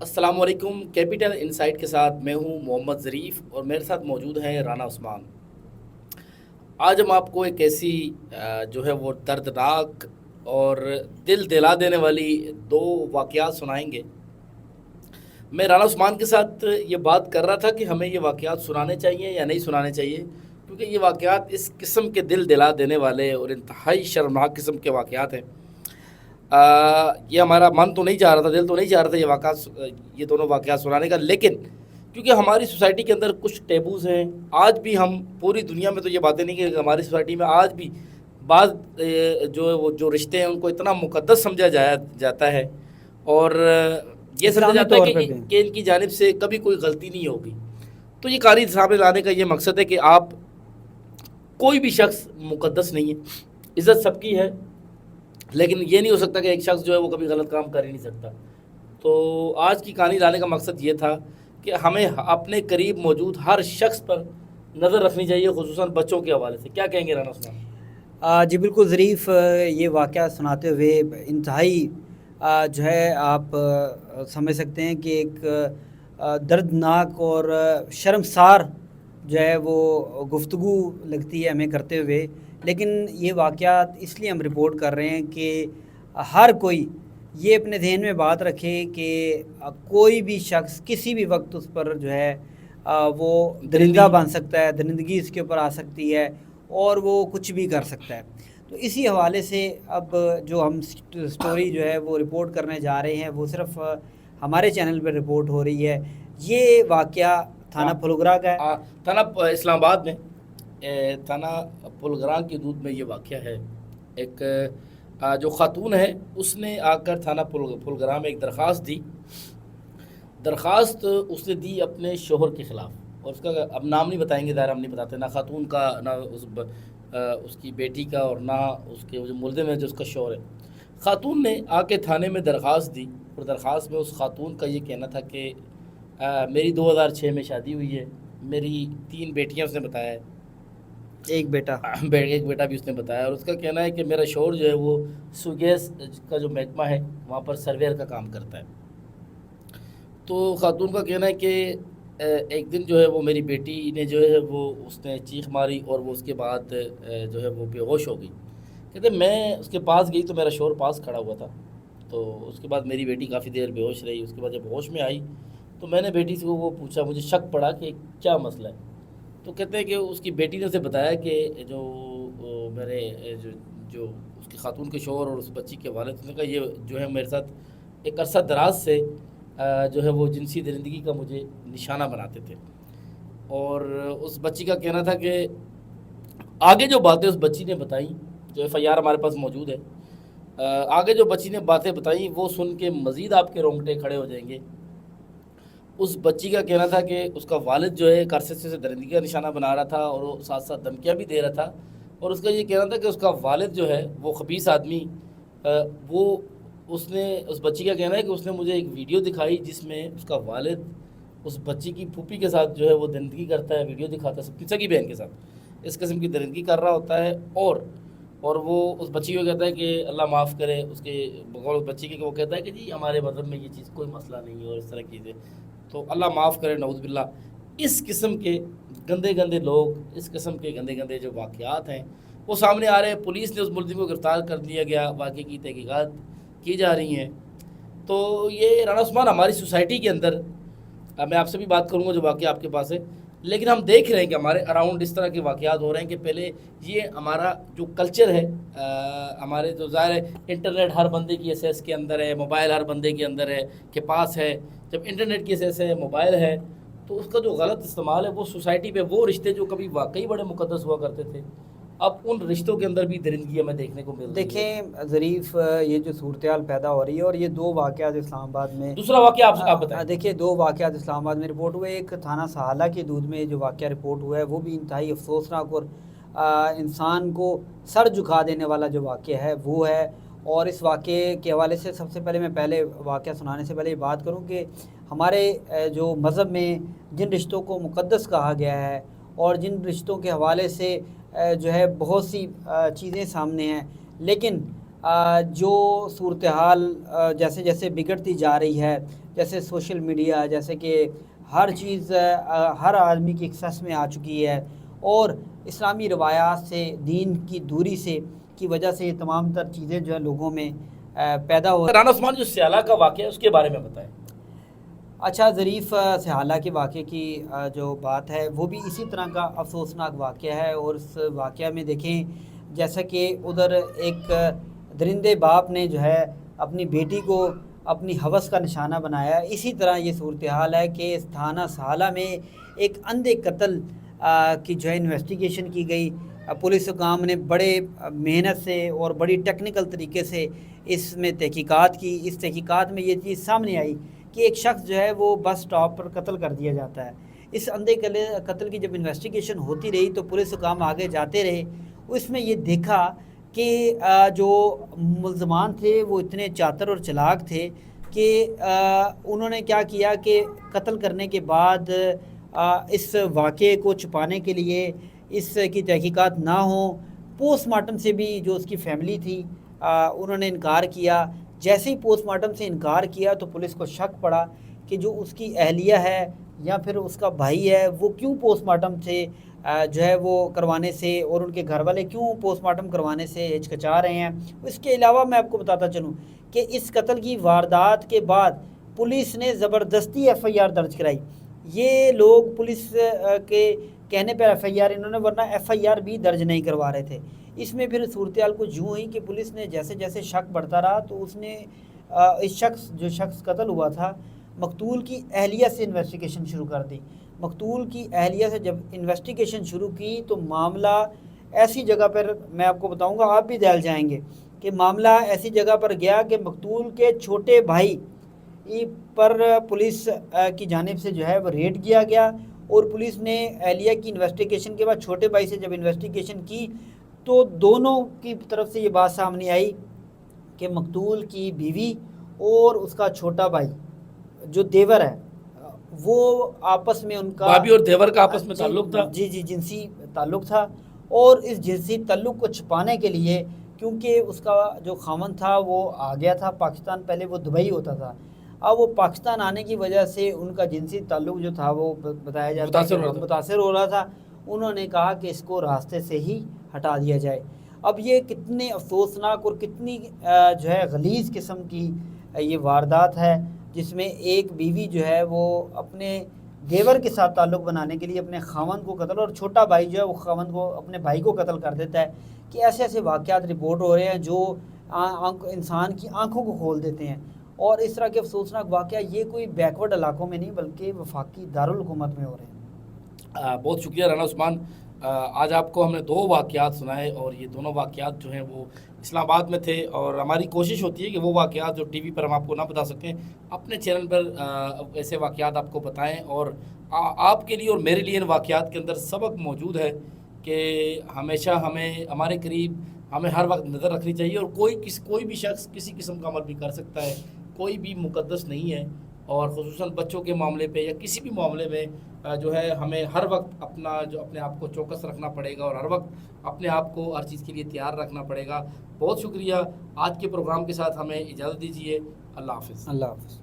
السلام علیکم، capital insight کے ساتھ میں ہوں محمد ظریف اور میرے ساتھ موجود ہیں رانا عثمان۔ آج ہم آپ کو ایک ایسی جو ہے وہ دردناک اور دل دلا دینے والی دو واقعات سنائیں گے۔ میں رانا عثمان کے ساتھ یہ بات کر رہا تھا کہ ہمیں یہ واقعات سنانے چاہیے یا نہیں سنانے چاہیے، کیونکہ یہ واقعات اس قسم کے دل دلا دینے والے اور انتہائی شرمناک قسم کے واقعات ہیں۔ یہ ہمارا من تو نہیں چاہ رہا تھا، دل تو نہیں چاہ رہا تھا یہ دونوں واقعات سنانے کا، لیکن کیونکہ ہماری سوسائٹی کے اندر کچھ ٹیبوز ہیں۔ آج بھی ہم پوری دنیا میں تو یہ باتیں نہیں کہ ہماری سوسائٹی میں آج بھی بعض جو ہے وہ جو رشتے ہیں ان کو اتنا مقدس سمجھا جاتا ہے، اور یہ سمجھا اسلامی جاتا ہے طور پہ بھی کہ ان کی جانب سے کبھی کوئی غلطی نہیں ہوگی۔ تو یہ قاری سامنے لانے کا یہ مقصد ہے کہ آپ کوئی بھی شخص مقدس نہیں ہے، عزت سب کی ہے، لیکن یہ نہیں ہو سکتا کہ ایک شخص جو ہے وہ کبھی غلط کام کر ہی نہیں سکتا۔ تو آج کی کہانی لانے کا مقصد یہ تھا کہ ہمیں اپنے قریب موجود ہر شخص پر نظر رکھنی چاہیے، خصوصاً بچوں کے حوالے سے۔ کیا کہیں گے رانا عثمان؟ جی بالکل ظریف، یہ واقعہ سناتے ہوئے انتہائی جو ہے آپ سمجھ سکتے ہیں کہ ایک دردناک اور شرمسار جو ہے وہ گفتگو لگتی ہے ہمیں کرتے ہوئے، لیکن یہ واقعات اس لیے ہم رپورٹ کر رہے ہیں کہ ہر کوئی یہ اپنے ذہن میں بات رکھے کہ کوئی بھی شخص کسی بھی وقت اس پر جو ہے وہ درندہ بن سکتا ہے، درندگی اس کے اوپر آ سکتی ہے اور وہ کچھ بھی کر سکتا ہے۔ تو اسی حوالے سے اب جو ہم سٹوری جو ہے وہ رپورٹ کرنے جا رہے ہیں وہ صرف ہمارے چینل پہ رپورٹ ہو رہی ہے۔ یہ واقعہ تھانہ پھلگرا کا ہے، تھانہ اسلام آباد میں، تھانہ پلگراں کی حدود میں یہ واقعہ ہے۔ ایک جو خاتون ہے اس نے آ کر تھانہ پلگراں میں ایک درخواست اس نے دی اپنے شوہر کے خلاف، اور اس کا اب نام نہیں بتائیں گے، ظاہر ہم نہیں بتاتے، نہ خاتون کا، نہ اس کی بیٹی کا، اور نہ اس کے جو ملزم ہے جو اس کا شوہر ہے۔ خاتون نے آ کے تھانے میں درخواست دی، اور درخواست میں اس خاتون کا یہ کہنا تھا کہ میری 2006 میں شادی ہوئی ہے، میری 3 بیٹیاں اس نے بتایا ہے، ایک بیٹا۔ ایک بیٹا بھی اس نے بتایا، اور اس کا کہنا ہے کہ میرا شوہر جو ہے وہ سوگیس کا جو محکمہ ہے وہاں پر سرویئر کا کام کرتا ہے۔ تو خاتون کا کہنا ہے کہ ایک دن جو ہے وہ میری بیٹی نے جو ہے وہ اس نے چیخ ماری، اور وہ اس کے بعد جو ہے وہ بے ہوش ہو گئی۔ کہتے میں اس کے پاس گئی تو میرا شوہر پاس کھڑا ہوا تھا، تو اس کے بعد میری بیٹی کافی دیر بے ہوش رہی۔ اس کے بعد جب ہوش میں آئی تو میں نے بیٹی سے وہ پوچھا، مجھے شک پڑا کہ کیا مسئلہ ہے۔ تو کہتے ہیں کہ اس کی بیٹی نے اسے بتایا کہ جو میرے جو اس کی خاتون کے شوہر اور اس بچی کے والد نے کہا یہ جو ہے میرے ساتھ ایک عرصہ دراز سے جو ہے وہ جنسی درندگی کا مجھے نشانہ بناتے تھے۔ اور اس بچی کا کہنا تھا کہ آگے جو باتیں اس بچی نے بتائیں، جو ایف آئی آر ہمارے پاس موجود ہے، آگے جو بچی نے باتیں بتائیں وہ سن کے مزید آپ کے رونگٹے کھڑے ہو جائیں گے۔ اس بچی کا کہنا تھا کہ اس کا والد جو ہے ایک عرصے سے درندگی کا نشانہ بنا رہا تھا، اور وہ ساتھ ساتھ دھمکیاں بھی دے رہا تھا، اور اس کا یہ کہنا تھا کہ اس کا والد جو ہے وہ خبیث آدمی، وہ اس نے، اس بچی کا کہنا ہے کہ اس نے مجھے ایک ویڈیو دکھائی جس میں اس کا والد اس بچی کی پھوپھی کے ساتھ جو ہے وہ درندگی کرتا ہے، ویڈیو دکھاتا ہے، اپنی سگی بہن کے ساتھ اس قسم کی درندگی کر رہا ہوتا ہے، اور وہ اس بچی کو کہتا ہے کہ اللہ معاف کرے، اس کے بغور اس بچی کے وہ کہتا ہے کہ جی ہمارے مذہب میں یہ چیز کوئی مسئلہ نہیں ہے، اور اس طرح کی چیزیں، تو اللہ معاف کرے، نعوذ باللہ۔ اس قسم کے گندے گندے لوگ، اس قسم کے گندے گندے جو واقعات ہیں وہ سامنے آ رہے ہیں۔ پولیس نے اس ملزم کو گرفتار کر لیا گیا، واقعے کی تحقیقات کی جا رہی ہیں۔ تو یہ رانا عثمان ہماری سوسائٹی کے اندر، میں آپ سے بھی بات کروں گا جو واقعہ آپ کے پاس ہے، لیکن ہم دیکھ رہے ہیں کہ ہمارے اراؤنڈ اس طرح کے واقعات ہو رہے ہیں کہ پہلے یہ ہمارا جو کلچر ہے، ہمارے جو ظاہر ہے انٹرنیٹ ہر بندے کی ایسیس کے اندر ہے، موبائل ہر بندے کے اندر ہے کے پاس ہے، جب انٹرنیٹ کی ایسیس ہے، موبائل ہے، تو اس کا جو غلط استعمال ہے وہ سوسائٹی پہ وہ رشتے جو کبھی واقعی بڑے مقدس ہوا کرتے تھے، اب ان رشتوں کے اندر بھی درندگی ہمیں دیکھنے کو مل رہی ہے۔ دیکھیں ظریف، یہ جو صورتحال پیدا ہو رہی ہے، اور یہ 2 واقعات اسلام آباد میں، دوسرا واقعہ آپ بتائیں۔ دیکھیں 2 واقعات اسلام آباد میں رپورٹ ہوئے۔ ایک تھانہ سہالہ کی حدود میں جو واقعہ رپورٹ ہوا ہے وہ بھی انتہائی افسوسناک اور انسان کو سر جھکا دینے والا جو واقعہ ہے وہ ہے۔ اور اس واقعے کے حوالے سے سب سے پہلے میں واقعہ سنانے سے پہلے یہ بات کروں کہ ہمارے جو مذہب میں جن رشتوں کو مقدس کہا گیا ہے، اور جن رشتوں کے حوالے سے جو ہے بہت سی چیزیں سامنے ہیں، لیکن جو صورتحال جیسے جیسے بگڑتی جا رہی ہے، جیسے سوشل میڈیا، جیسے کہ ہر چیز ہر آدمی کی ایکسیس میں آ چکی ہے، اور اسلامی روایات سے، دین کی دوری سے کی وجہ سے یہ تمام تر چیزیں جو ہے لوگوں میں پیدا ہو. رانا عثمان، جو سیالہ کا واقعہ ہے اس کے بارے میں بتائیں. اچھا، ظریف سیالہ کے واقعے کی جو بات ہے وہ بھی اسی طرح کا افسوسناک واقعہ ہے، اور اس واقعہ میں دیکھیں جیسا کہ ادھر ایک درندے باپ نے جو ہے اپنی بیٹی کو اپنی ہوس کا نشانہ بنایا، اسی طرح یہ صورتحال ہے کہ تھانہ سہالہ میں ایک اندھے قتل کی جو ہے انویسٹیگیشن کی گئی. پولیس حکام نے بڑے محنت سے اور بڑی ٹیکنیکل طریقے سے اس میں تحقیقات کی. اس تحقیقات میں یہ چیز سامنے آئی کہ ایک شخص جو ہے وہ بس سٹاپ پر قتل کر دیا جاتا ہے. اس اندھے قتل کی جب انویسٹیگیشن ہوتی رہی تو پولیس حکام آگے جاتے رہے. اس میں یہ دیکھا کہ جو ملزمان تھے وہ اتنے چاتر اور چلاک تھے کہ انہوں نے کیا کیا کہ قتل کرنے کے بعد اس واقعے کو چھپانے کے لیے، اس کی تحقیقات نہ ہوں، پوسٹ مارٹم سے بھی جو اس کی فیملی تھی انہوں نے انکار کیا. جیسے ہی پوسٹ مارٹم سے انکار کیا تو پولیس کو شک پڑا کہ جو اس کی اہلیہ ہے یا پھر اس کا بھائی ہے وہ کیوں پوسٹ مارٹم سے جو ہے وہ کروانے سے، اور ان کے گھر والے کیوں پوسٹ مارٹم کروانے سے ہچکچا رہے ہیں. اس کے علاوہ میں آپ کو بتاتا چلوں کہ اس قتل کی واردات کے بعد پولیس نے زبردستی ایف آئی آر درج کرائی. یہ لوگ پولیس کے کہنے پر ایف آئی آر انہوں نے، ورنہ ایف آئی آر بھی درج نہیں کروا رہے تھے. اس میں پھر صورتحال کو یوں ہوئی کہ پولیس نے جیسے جیسے شک بڑھتا رہا تو اس نے اس جو شخص قتل ہوا تھا مقتول کی اہلیہ سے انویسٹیگیشن شروع کر دی. مقتول کی اہلیہ سے جب انویسٹیگیشن شروع کی تو معاملہ ایسی جگہ پر، میں آپ کو بتاؤں گا آپ بھی دہل جائیں گے، کہ معاملہ ایسی جگہ پر گیا کہ مقتول کے چھوٹے بھائی پر پولیس کی جانب سے جو ہے وہ ریڈ کیا گیا. اور پولیس نے اہلیہ کی انویسٹیگیشن کے بعد چھوٹے بھائی سے جب انویسٹیگیشن کی تو دونوں کی طرف سے یہ بات سامنے آئی کہ مقتول کی بیوی اور اس کا چھوٹا بھائی جو دیور ہے وہ آپس میں ان کا بھابھی اور دیور کا آپس میں تعلق تھا. جی جنسی تعلق تھا. اور اس جنسی تعلق کو چھپانے کے لیے، کیونکہ اس کا جو خاوند تھا وہ آ گیا تھا پاکستان، پہلے وہ دبئی ہوتا تھا، اب وہ پاکستان آنے کی وجہ سے ان کا جنسی تعلق جو تھا وہ بتایا جاتا ہے متاثر ہو رہا تھا. انہوں نے کہا کہ اس کو راستے سے ہی ہٹا دیا جائے. اب یہ کتنے افسوسناک اور کتنی جو ہے غلیظ قسم کی یہ واردات ہے، جس میں ایک بیوی جو ہے وہ اپنے دیور کے ساتھ تعلق بنانے کے لیے اپنے خاوند کو قتل، اور چھوٹا بھائی جو ہے وہ خاوند کو، اپنے بھائی کو قتل کر دیتا ہے. کہ ایسے ایسے واقعات رپورٹ ہو رہے ہیں جو انسان کی آنکھوں کو کھول دیتے ہیں. اور اس طرح کے افسوسناک واقعہ یہ کوئی بیکورڈ علاقوں میں نہیں بلکہ وفاقی دارالحکومت میں ہو رہے ہیں. بہت شکریہ رانا عثمان. آج آپ کو ہم نے 2 واقعات سنائے، اور یہ دونوں واقعات جو ہیں وہ اسلام آباد میں تھے، اور ہماری کوشش ہوتی ہے کہ وہ واقعات جو ٹی وی پر ہم آپ کو نہ بتا سکیں اپنے چینل پر ایسے واقعات آپ کو بتائیں. اور آپ کے لیے اور میرے لیے ان واقعات کے اندر سبق موجود ہے کہ ہمیشہ ہمیں ہمارے قریب ہمیں ہر وقت نظر رکھنی چاہیے. اور کوئی بھی شخص کسی قسم کا عمل بھی کر سکتا ہے، کوئی بھی مقدس نہیں ہے. اور خصوصاً بچوں کے معاملے پہ یا کسی بھی معاملے میں جو ہے ہمیں ہر وقت اپنے آپ کو چوکس رکھنا پڑے گا، اور ہر وقت اپنے آپ کو ہر چیز کے لیے تیار رکھنا پڑے گا. بہت شکریہ. آج کے پروگرام کے ساتھ ہمیں اجازت دیجیے. اللہ حافظ. اللہ حافظ.